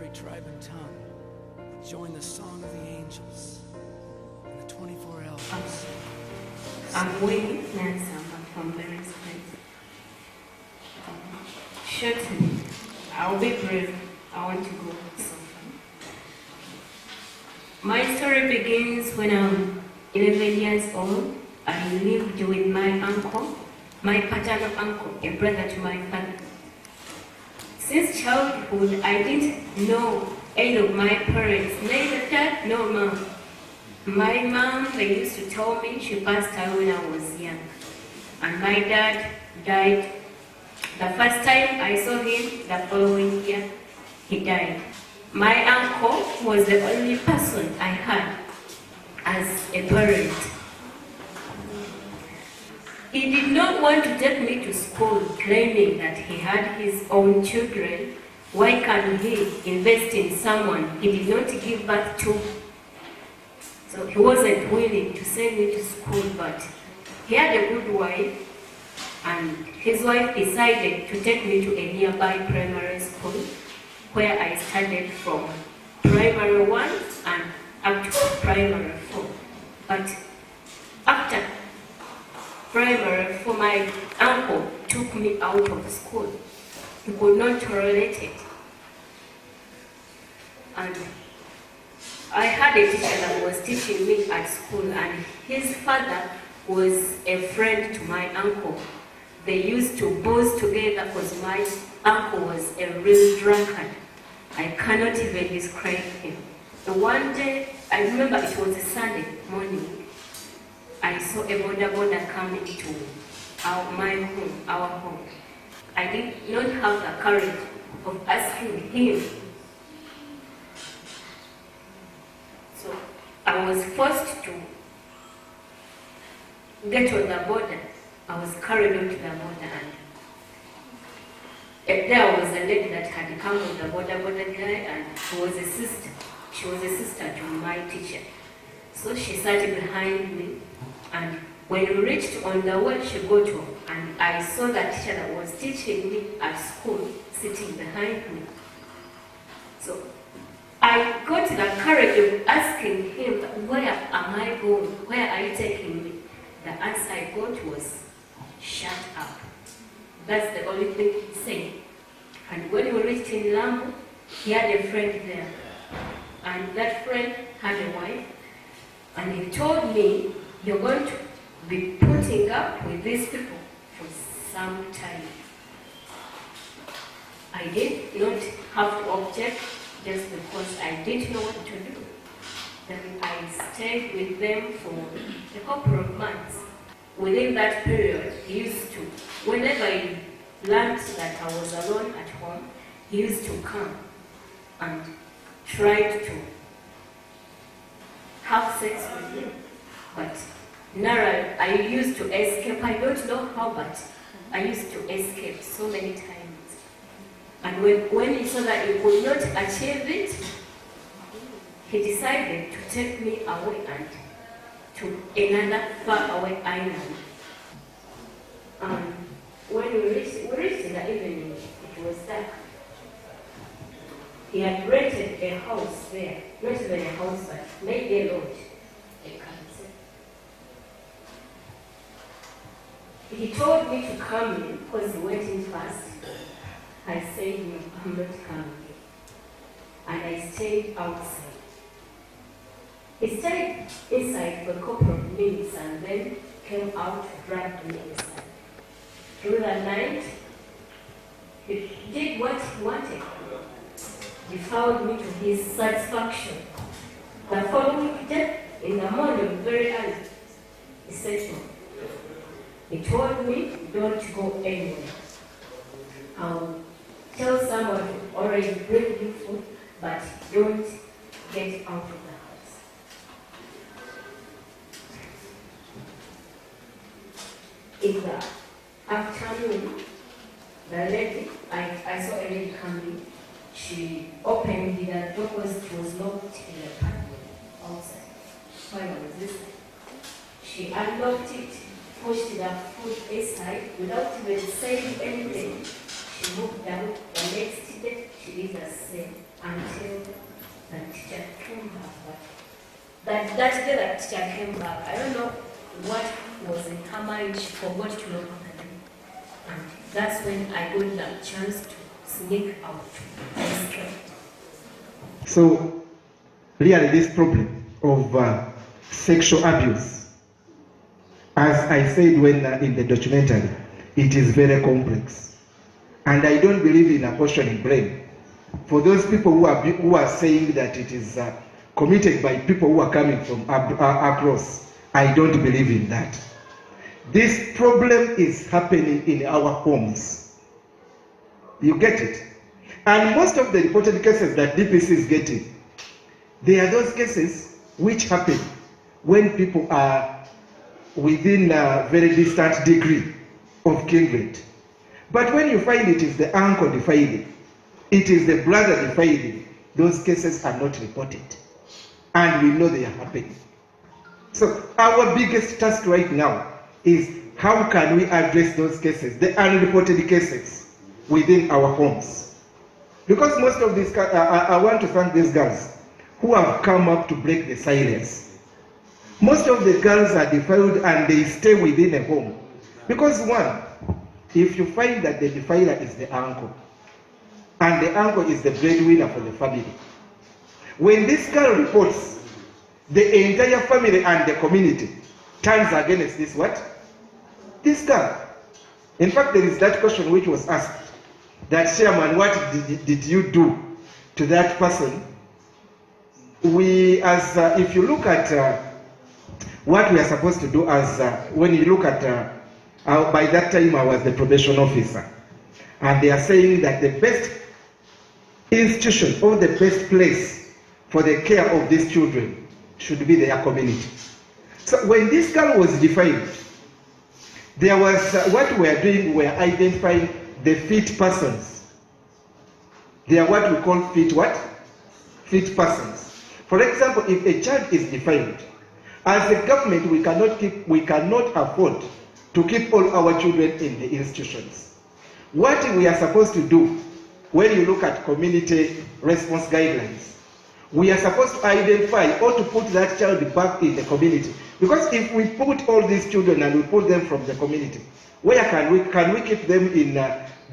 every tribe and tongue would join the song of the angels and the 24 elders. I'm Winnie Nancy from various places. Shortly, I'll be brief. I want to go something. My story begins when I'm 11 years old. I lived with my uncle, my paternal uncle, a brother to my father. Since childhood, I didn't know any of my parents, neither dad nor mom. My mom, they used to tell me she passed away when I was young. And my dad died. The first time I saw him, the following year, he died. My uncle was the only person I had as a parent. He did not want to take me to school, claiming that he had his own children. Why can't he invest in someone he did not give birth to? So he wasn't willing to send me to school, but he had a good wife, and his wife decided to take me to a nearby primary school where I studied from primary 1 and up to primary 4. But after primary 4, my uncle took me out of school. He could not tolerate it. And I had a teacher that was teaching me at school, and his father was a friend to my uncle. They used to boast together because my uncle was a real drunkard. I cannot even describe him. So one day, I remember it was a Sunday morning, I saw a boda coming to our home. I did not have the courage of asking him. So I was forced to get on the border. I was carried onto the border, and there was a lady that had come on the border guy, and she was a sister. She was a sister to my teacher. So she sat behind me, and when we reached on the way, she got off, and I saw the teacher that was teaching me at school sitting behind me. So I got the courage of asking him, where am I going? Where are you taking me? The answer I got was, shut up. That's the only thing he said. And when we reached in Lambo, he had a friend there. And that friend had a wife. And he told me, you're going to be putting up with these people for some time. I did not have to object just because I didn't know what to do. Then I stayed with them for a couple of months. Within that period, he used to, whenever he learned that I was alone at home, he used to come and tried to have sex with me. But now I used to escape. I don't know how, but I used to escape so many times. And when he saw that he could not achieve it, he decided to take me away and to another far away island. When we reached in the evening, it was dark. He had rented a house there, not even a house, but maybe a lodge, a campsite. He told me to come in because he went in first. I said, no, I'm not coming. And I stayed outside. He stayed inside for a couple of minutes and then came out, dragged me inside. Through the night, he did what he wanted. He found me to his satisfaction. The following day, in the morning, very early, he said to me, he told me, don't go anywhere. I'll tell someone to already bring you food, but don't get out of the house. In the afternoon, the lady, I saw a lady coming. She opened the door because it was locked in the apartment outside. Why was this? She unlocked it, pushed the food inside without even saying anything. She moved down. The next day, she did the same until the teacher came back. But that day that teacher came back, I don't know what was in her mind. She forgot to lock the door. And that's when I got the chance to sneak out and escape. So, really, this problem of sexual abuse, as I said when in the documentary, it is very complex. And I don't believe in apportioning blame. For those people who are saying that it is committed by people who are coming from across, I don't believe in that. This problem is happening in our homes. You get it? And most of the reported cases that DPC is getting, they are those cases which happen when people are within a very distant degree of kindred. But when you find it is the uncle defiling, it is the brother defiling, those cases are not reported. And we know they are happening. So our biggest task right now is how can we address those cases, the unreported cases within our homes. Because most of these, I want to thank these girls who have come up to break the silence. Most of the girls are defiled and they stay within a home. Because one, if you find that the defiler is the uncle, and the uncle is the breadwinner for the family, when this girl reports, the entire family and the community turns against this what? This girl. In fact, there is that question which was asked, that chairman, what did you do to that person? We, as if you look at what we are supposed to do, as when you look at, by that time I was the probation officer, and they are saying that the best institution or the best place for the care of these children should be their community. So when this girl was defined, there was what we are doing, we are identifying the fit persons. They are what we call fit what? Fit persons. For example, if a child is defined, as a government we cannot afford to keep all our children in the institutions. What we are supposed to do, when you look at community response guidelines, we are supposed to identify or to put that child back in the community. Because if we put all these children and we put them from the community, where can we keep them in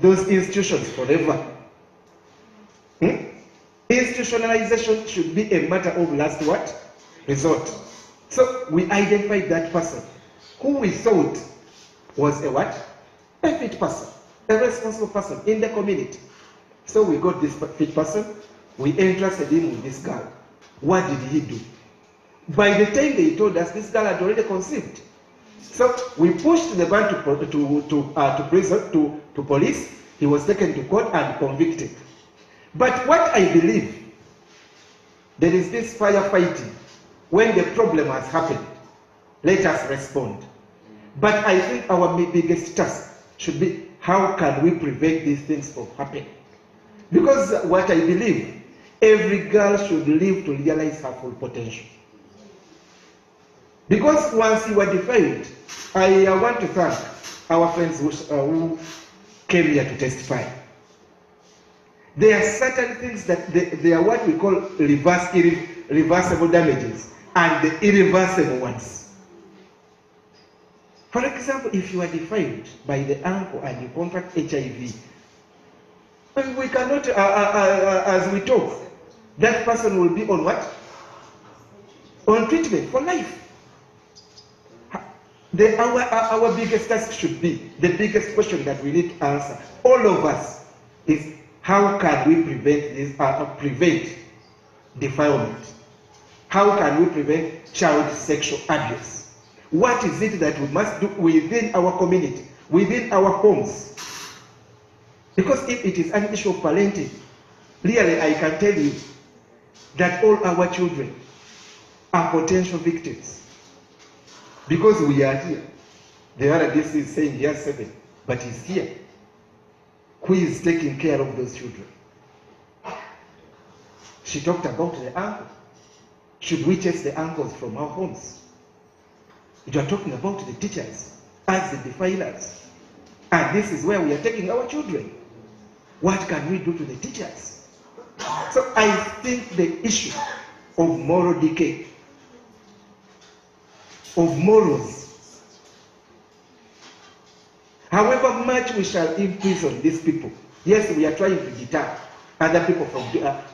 those institutions forever? Institutionalization should be a matter of last what? Resort. So we identified that person who we thought was a what? A fit person, a responsible person in the community. So we got this fit person, we entrusted him with this girl. What did he do? By the time they told us, this girl had already conceived. So we pushed the man to prison, to police. He was taken to court and convicted. But what I believe, there is this firefighting. When the problem has happened, let us respond. But I think our biggest task should be, how can we prevent these things from happening? Because what I believe, every girl should live to realize her full potential. Because once you are defined, I want to thank our friends who came here to testify. There are certain things that they are what we call reversible damages and the irreversible ones. For example, if you are defined by the uncle and you contract HIV, we cannot, as we talk, that person will be on what? On treatment for life. Our biggest task should be, the biggest question that we need to answer, all of us, is how can we prevent this, prevent defilement? How can we prevent child sexual abuse? What is it that we must do within our community, within our homes? Because if it is an issue of parenting, really I can tell you that all our children are potential victims. Because we are here. The RDC is saying he has 7, but he's here. Who is taking care of those children? She talked about the uncle. Should we chase the uncles from our homes? You are talking about the teachers as the defilers. And this is where we are taking our children. What can we do to the teachers? So I think the issue of moral decay, of morals, however much we shall imprison these people, yes, we are trying to deter other people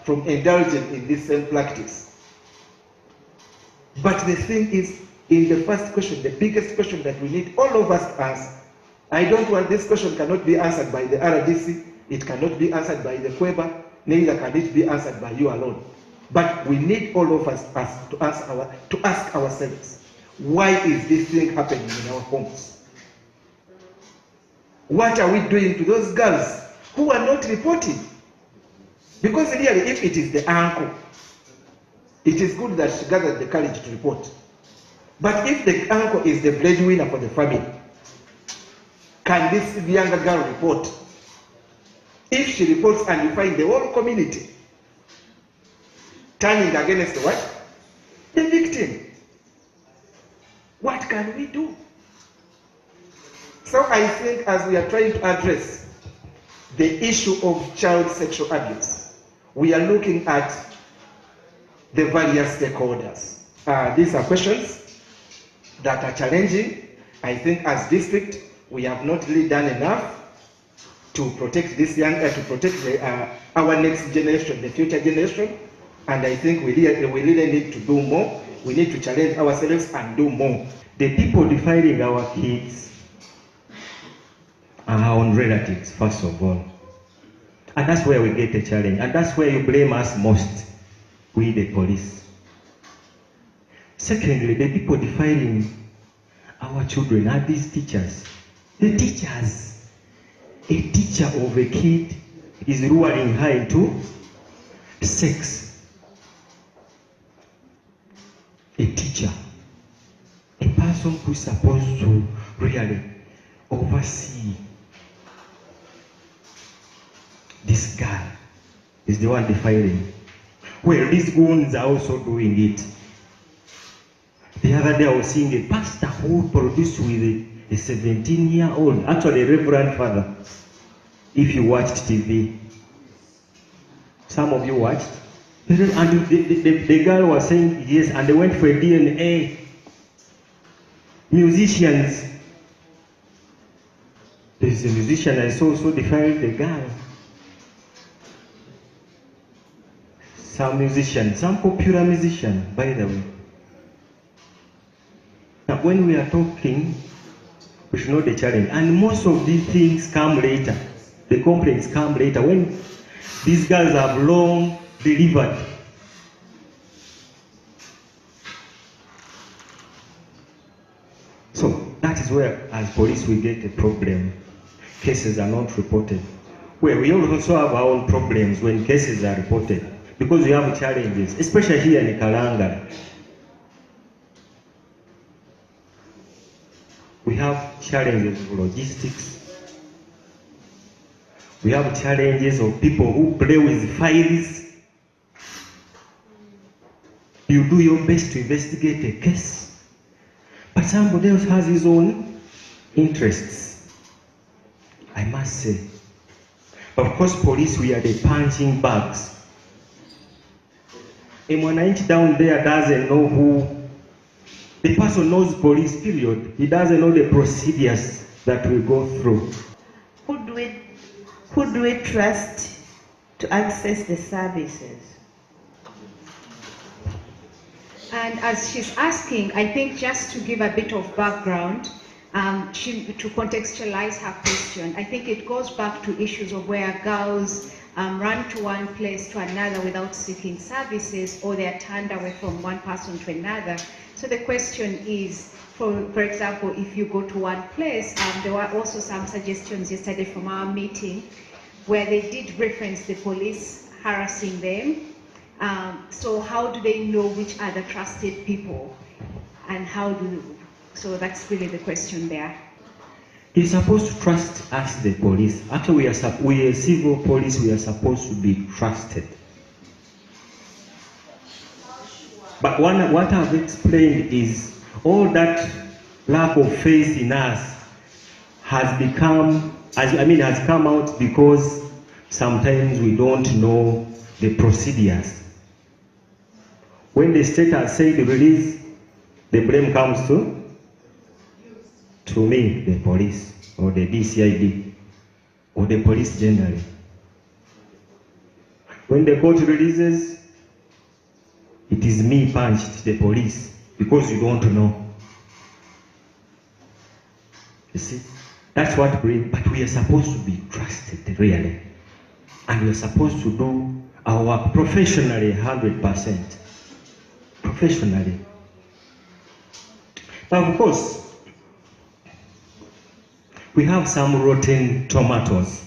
from indulging in this same practice. But the thing is, in the first question, the biggest question that we need all of us to answer, I don't want this question cannot be answered by the RDC, it cannot be answered by the Queba, neither can it be answered by you alone. But we need all of us to ask ourselves, why is this thing happening in our homes? What are we doing to those girls who are not reporting? Because really, if it is the uncle, it is good that she gathered the courage to report. But if the uncle is the breadwinner for the family, can this younger girl report? If she reports and you find the whole community turning against what? The victim. What can we do? So I think as we are trying to address the issue of child sexual abuse, we are looking at the various stakeholders. These are questions that are challenging. I think as district, we have not really done enough to protect this to protect our next generation, the future generation. And I think we really need to do more. We need to challenge ourselves and do more. The people defining our kids are our own relatives, first of all. And that's where we get the challenge. And that's where you blame us most, we the police. Secondly, the people defining our children are these teachers. The teachers. A teacher of a kid is luring her into sex. A teacher. A person who's supposed to really oversee this guy is the one defiling. Well, these goons are also doing it. The other day I was seeing a pastor who produced with a 17-year-old, actually a reverend father. If you watched TV, some of you watched, and the girl was saying yes, and they went for a DNA. Musicians, there's a musician I saw so defiled the girl. Some musician, some popular musician, by the way. Now, when we are talking, we should know the challenge. And most of these things come later. The complaints come later when these girls have long delivered. So that is where, as police, we get a problem. Cases are not reported. Well, we also have our own problems when cases are reported because we have challenges, especially here in Kalangala. We have challenges of logistics. We have challenges of people who play with files. You do your best to investigate a case, but somebody else has his own interests, I must say. But of course, police, we are the punching bags. A mwananchi down there doesn't know who. The person knows police, period. He doesn't know the procedures that we go through. Who do we trust to access the services? And as she's asking, I think just to give a bit of background, to contextualize her question, I think it goes back to issues of where girls run to one place to another without seeking services, or they are turned away from one person to another. So the question is, for example, if you go to one place, there were also some suggestions yesterday from our meeting where they did reference the police harassing them. So how do they know which are the trusted people, and so that's really the question there. You're supposed to trust us, the police. Actually, we are civil police, we are supposed to be trusted. But what I've explained is all that lack of faith in us has come out because sometimes we don't know the procedures. When the state has said release, the blame comes to me, the police, or the DCID, or the police generally. When the court releases, it is me punched the police because you don't know. You see, that's what but we are supposed to be trusted, really. And we are supposed to do our work professionally, 100%. Professionally. Now, of course, we have some rotten tomatoes.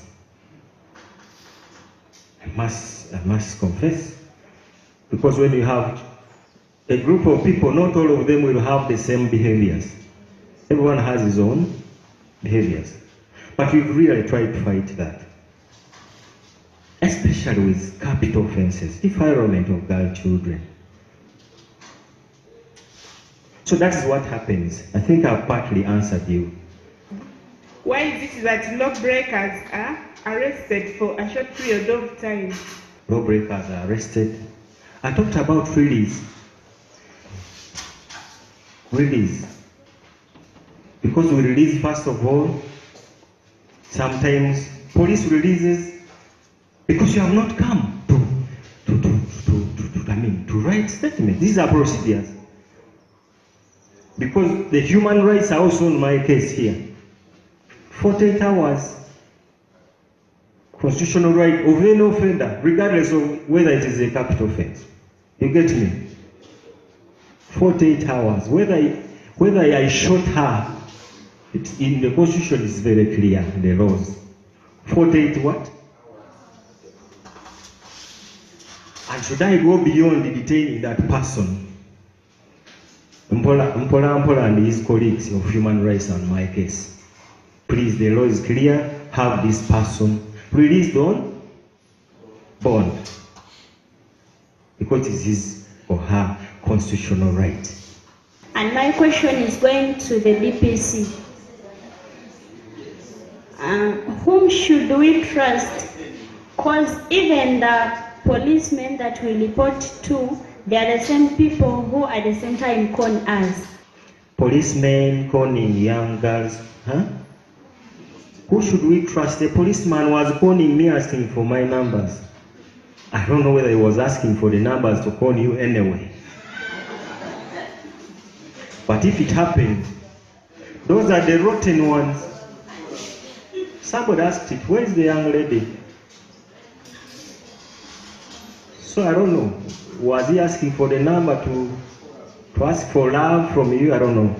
I must confess. Because when you have a group of people, not all of them will have the same behaviors. Everyone has his own behaviors. But we've really tried to fight that. Especially with capital offenses, defilement of girl children. So that's what happens. I think I've partly answered you. Why is it that lawbreakers are arrested for a short period of time? Lawbreakers are arrested. I talked about release. Release. Because we release, first of all, sometimes police releases because you have not come to write statements. These are procedures. Because the human rights are also in my case here. 48 hours. Constitutional right of any offender, regardless of whether it is a capital offense. You get me? 48 hours. Whether I shot her, it's in the Constitution is very clear, the laws. 48 what? And should I go beyond detaining that person? Mpola and his colleagues of human rights on my case. Please, the law is clear. Have this person released on bond. Because it is his or her constitutional right. And my question is going to the DPC. Whom should we trust? Because even the policemen that we report to, they are the same people who at the same time con us. Policemen conning young girls, huh? Who should we trust? The policeman was conning me, asking for my numbers. I don't know whether he was asking for the numbers to con you anyway. But if it happened, those are the rotten ones. Somebody asked it, where is the young lady? So I don't know. Was he asking for the number to ask for love from you? I don't know.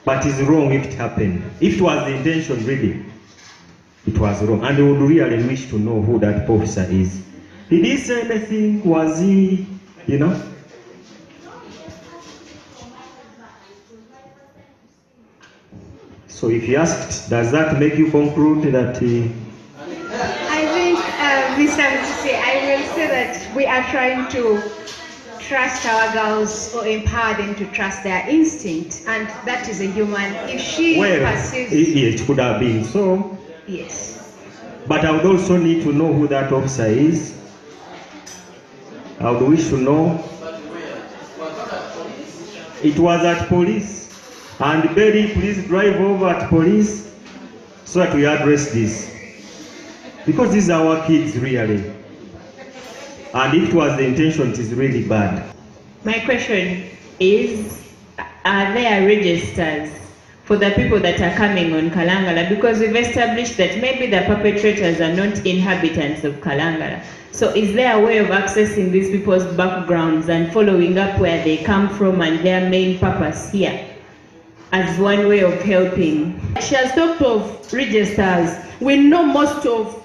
But it's wrong if it happened. If it was the intention, really, it was wrong. And they would really wish to know who that officer is. Did he say anything? Was he, you know? So if he asked, does that make you conclude that he... I think, Mr. Mtisi, I will say that we are trying to trust our girls or empower them to trust their instinct, and that is a human. If she perceives... it could have been so. Yes. But I would also need to know who that officer is. I would wish to know. It was at police. And Betty, please drive over at police so that we address this. Because these are our kids, really. And if it was the intention, it is really bad. My question is, are there registers for the people that are coming on Kalangala? Because we've established that maybe the perpetrators are not inhabitants of Kalangala. So is there a way of accessing these people's backgrounds and following up where they come from and their main purpose here as one way of helping? She has talked of registers. We know most of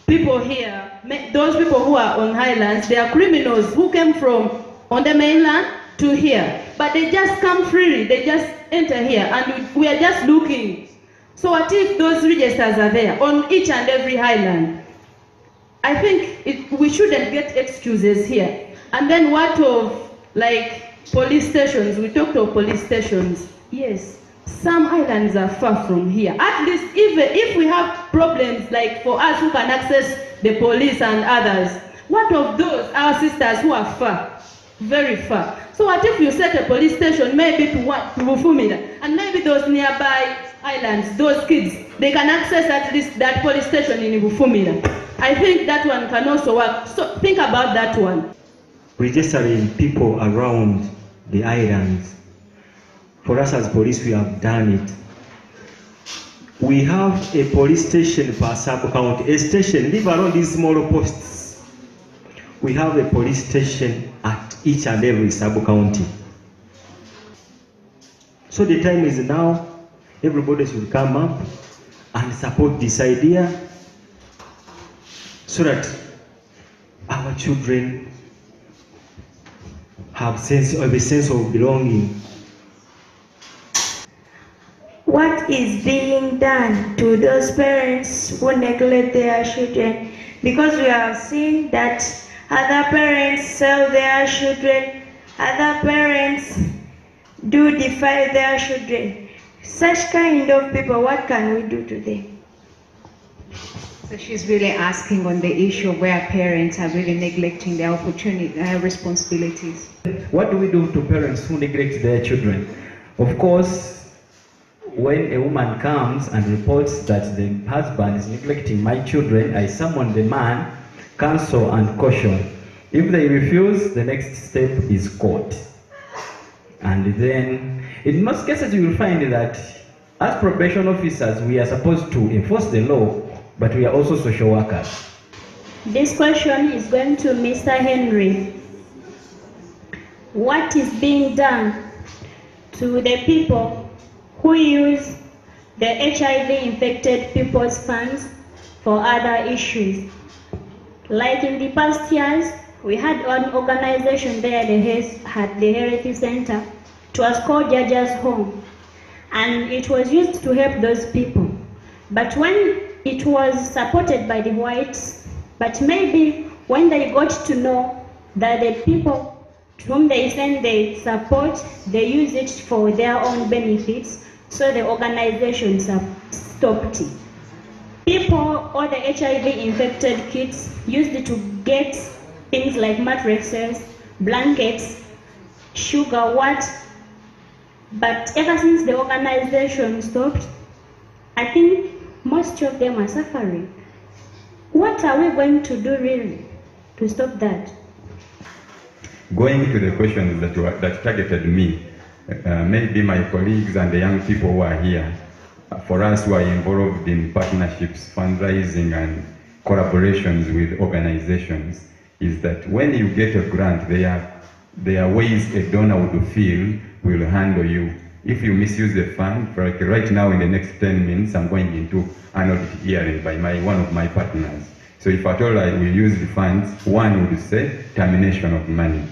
people here, those people who are on highlands, they are criminals who came from on the mainland to here. But they just come freely, they just enter here, and we are just looking. So what if those registers are there on each and every highland? I think we shouldn't get excuses here. And then what of like police stations? We talked of police stations. Yes, some islands are far from here. At least if we have problems like for us who can access the police and others, What of those, our sisters who are far, very far? So what if you set a police station maybe to Bufumira, and maybe those nearby islands, those kids, they can access at least that police station in Bufumira. I think that one can also work. So think about that one. Registering people around the islands. For us as police, we have done it. We have a police station per sub-county. A station, leave alone these smaller posts. We have a police station at each and every sub-county. So the time is now. Everybody should come up and support this idea so that our children have a sense of belonging. What is being done to those parents who neglect their children? Because we have seen that other parents sell their children, other parents do defy their children. Such kind of people, what can we do to them? So she's really asking on the issue of where parents are really neglecting their responsibilities. What do we do to parents who neglect their children? Of course, when a woman comes and reports that the husband is neglecting my children, I summon the man, counsel and caution. If they refuse, the next step is court. And then, in most cases, you will find that as probation officers, we are supposed to enforce the law, but we are also social workers. This question is going to Mr. Henry. What is being done to the people who use the HIV-infected people's funds for other issues? Like in the past years, we had an organization there at the Heritage Center. It was called Judge's Home, and it was used to help those people. But when it was supported by the whites, but maybe when they got to know that the people to whom they send the support, they use it for their own benefits, so the organization stopped it. People, all the HIV-infected kids, used it to get things like mattresses, blankets, sugar, what. But ever since the organization stopped, I think most of them are suffering. What are we going to do really to stop that? Going to the questions that targeted me, maybe my colleagues and the young people who are here, for us who are involved in partnerships, fundraising and collaborations with organizations, is that when you get a grant, there are ways a donor would feel will handle you. If you misuse the fund, like right now in the next 10 minutes, I'm going into an audit hearing by one of my partners. So if at all I will use the funds, one would say termination of money,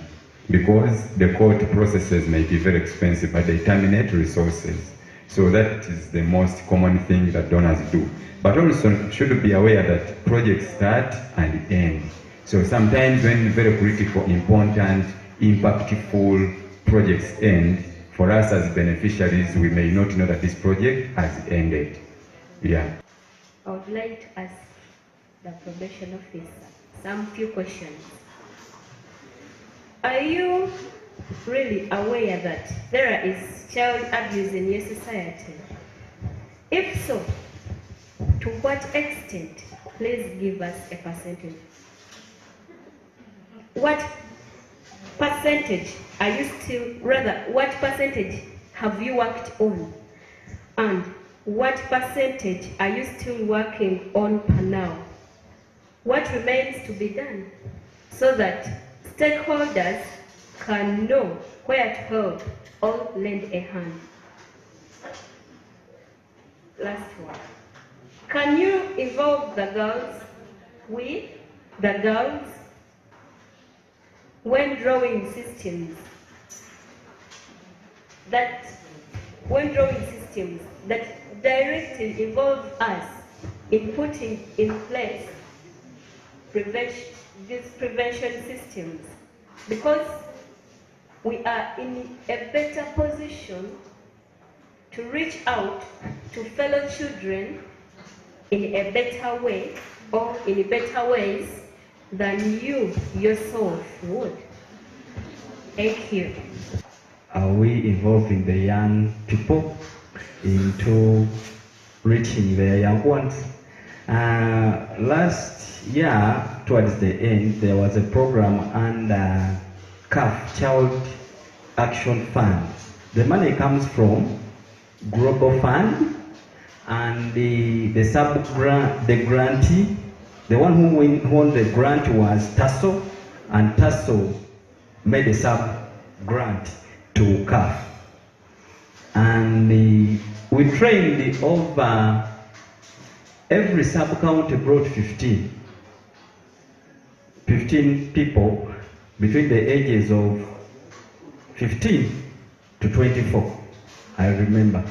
because the court processes may be very expensive, but they terminate resources. So that is the most common thing that donors do. But also should be aware that projects start and end. So sometimes when very critical, important, impactful projects end, for us as beneficiaries, we may not know that this project has ended. Yeah. I would like to ask the probation officer some few questions. Are you really aware that there is child abuse in your society? If so, to what extent? Please give us a percentage. What percentage are you still, what percentage have you worked on? And what percentage are you still working on per now? What remains to be done so that stakeholders can know where to help or lend a hand? Last one. Can you involve the girls, when drawing systems that directly involve us in putting in place these prevention systems, because we are in a better position to reach out to fellow children in a better way or in better ways than you yourself would. Thank you. Are we involving the young people into reaching their young ones? Last year, towards the end, there was a program under CAF, Child Action Fund. The money comes from Global Fund, and the sub-grant, the grantee, the one who won the grant was TASO, and TASO made a sub-grant to CAF. And we trained over, every sub-county brought 15 people between the ages of 15 to 24, I remember.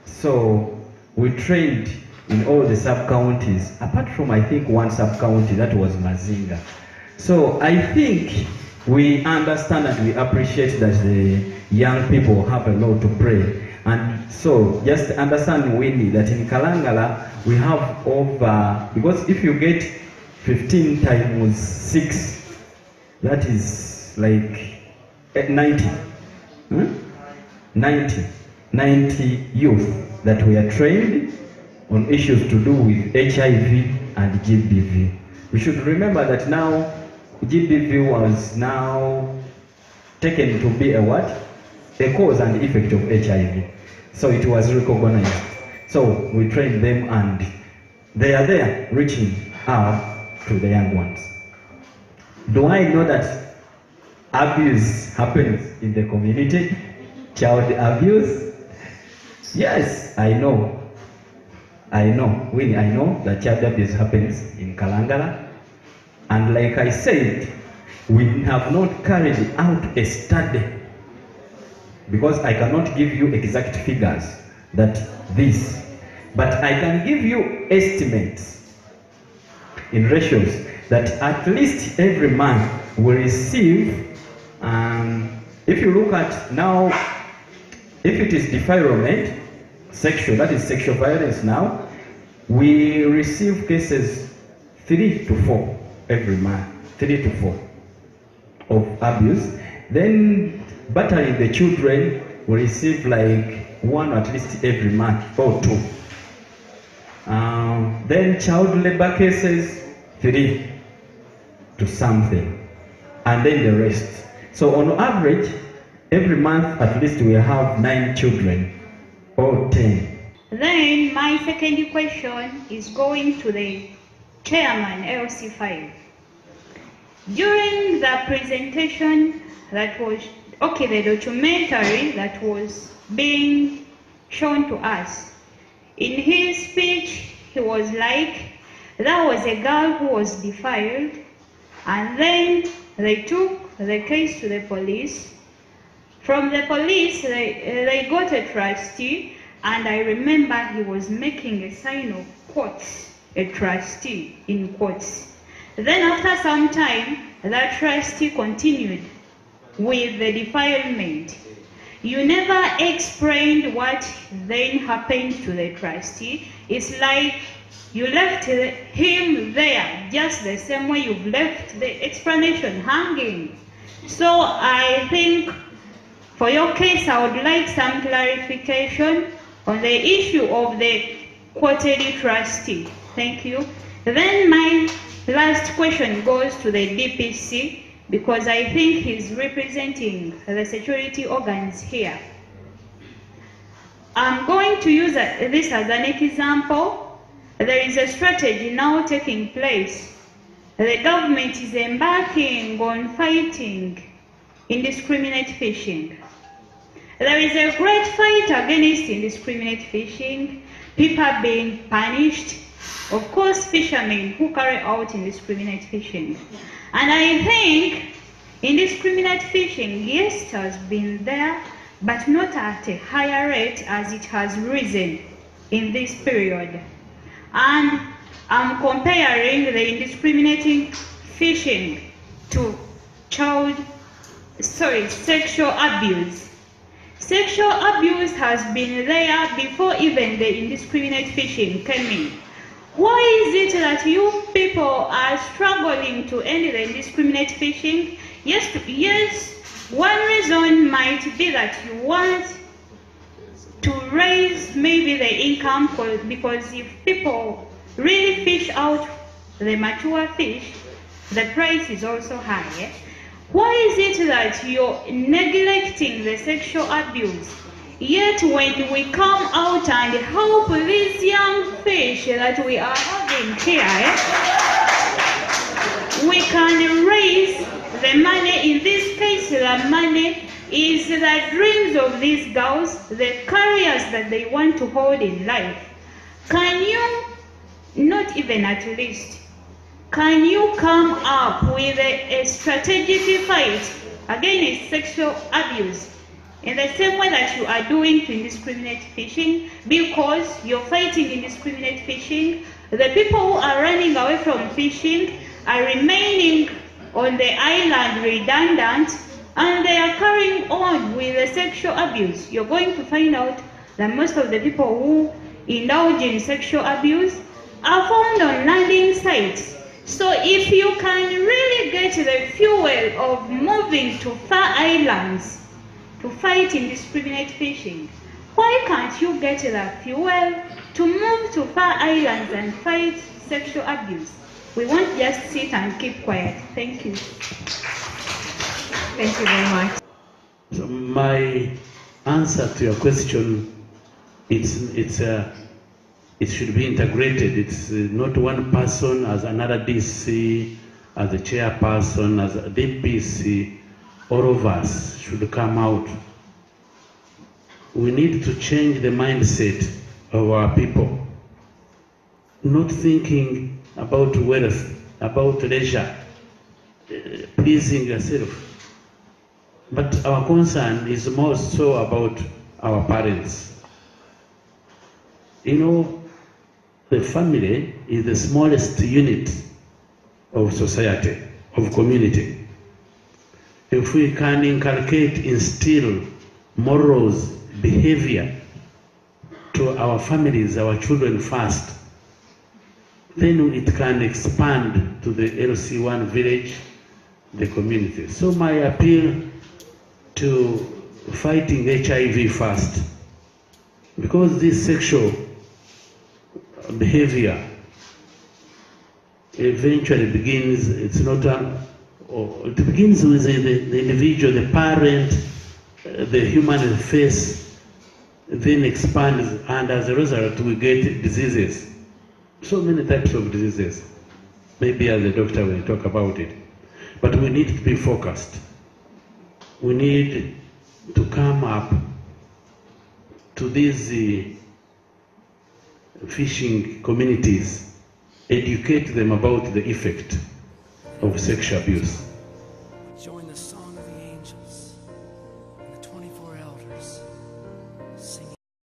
So we trained in all the sub-counties, apart from I think one sub-county, that was Mazinga. So I think we understand and we appreciate that the young people have a lot to play. And so just understand, Winnie, that in Kalangala we have over, because if you get 15 times 6, that is like 90. 90 youth that we are trained on issues to do with HIV and GBV. We should remember that now GBV was now taken to be a what? A cause and effect of HIV. So it was recognized. So we train them and they are there reaching out to the young ones. Do I know that abuse happens in the community? Child abuse? Yes, I know. Winnie, I know that child abuse happens in Kalangala. And like I said, we have not carried out a study, because I cannot give you exact figures that this, but I can give you estimates in ratios that at least every month we receive, if you look at now, if it is defilement, sexual, that is sexual violence now, we receive cases 3 to 4 every month, 3 to 4 of abuse. Then battering the children, we receive like 1 at least every month or 2. Then child labor cases, 3 to something, and then the rest. So on average, every month at least we have 9 children or 10. Then my second question is going to the chairman, LC5. During the presentation that was, the documentary that was being shown to us, in his speech, he was like, there was a girl who was defiled, and then they took the case to the police. From the police, they got a trustee, and I remember he was making a sign of quotes, a trustee in quotes. Then after some time, that trustee continued with the defilement. You never explained what then happened to the trustee. It's like you left him there just the same way you've left the explanation hanging. So I think for your case, I would like some clarification on the issue of the quarterly trustee. Thank you. Then my last question goes to the DPC, because I think he's representing the security organs here. I'm going to use this as an example. There is a strategy now taking place. The government is embarking on fighting indiscriminate fishing. There is a great fight against indiscriminate fishing, people being punished, of course fishermen who carry out indiscriminate fishing. And I think indiscriminate fishing, yes, it has been there, but not at a higher rate as it has risen in this period. And I'm comparing the indiscriminate fishing to sexual abuse. Sexual abuse has been there before even the indiscriminate fishing came in. Why is it that you people are struggling to end the indiscriminate fishing? Yes, one reason might be that you want to raise maybe the income because if people really fish out the mature fish, the price is also high. Why is it that you're neglecting the sexual abuse? Yet when we come out and help these young fish that we are having here, we can raise the money. In this case, the money is the dreams of these girls, the careers that they want to hold in life. Can you, not even at least, can you come up with a strategic fight against sexual abuse in the same way that you are doing to indiscriminate fishing? Because you're fighting indiscriminate fishing, the people who are running away from fishing are remaining on the island redundant, and they are carrying on with the sexual abuse. You're going to find out that most of the people who indulge in sexual abuse are found on landing sites. So if you can really get the fuel of moving to far islands to fight indiscriminate fishing, why can't you get the fuel to move to far islands and fight sexual abuse? We won't just sit and keep quiet. Thank you. Thank you very much. So my answer to your question, it should be integrated. It's not one person as another DC, as a chairperson, as a DPC. All of us should come out. We need to change the mindset of our people. Not thinking about wealth, about leisure, pleasing yourself. But our concern is more so about our parents. You know, the family is the smallest unit of society, of community. If we can inculcate, instill morals, behavior to our families, our children first, then it can expand to the LC1 village, the community. So my appeal to fighting HIV first, because this sexual behavior eventually begins, it begins with the individual, the parent, the human face, then expands, and as a result we get diseases. So many types of diseases. Maybe as a doctor will talk about it. But we need to be focused. We need to come up to these fishing communities, educate them about the effect of sexual abuse. Join the song of the angels and the 24 elders.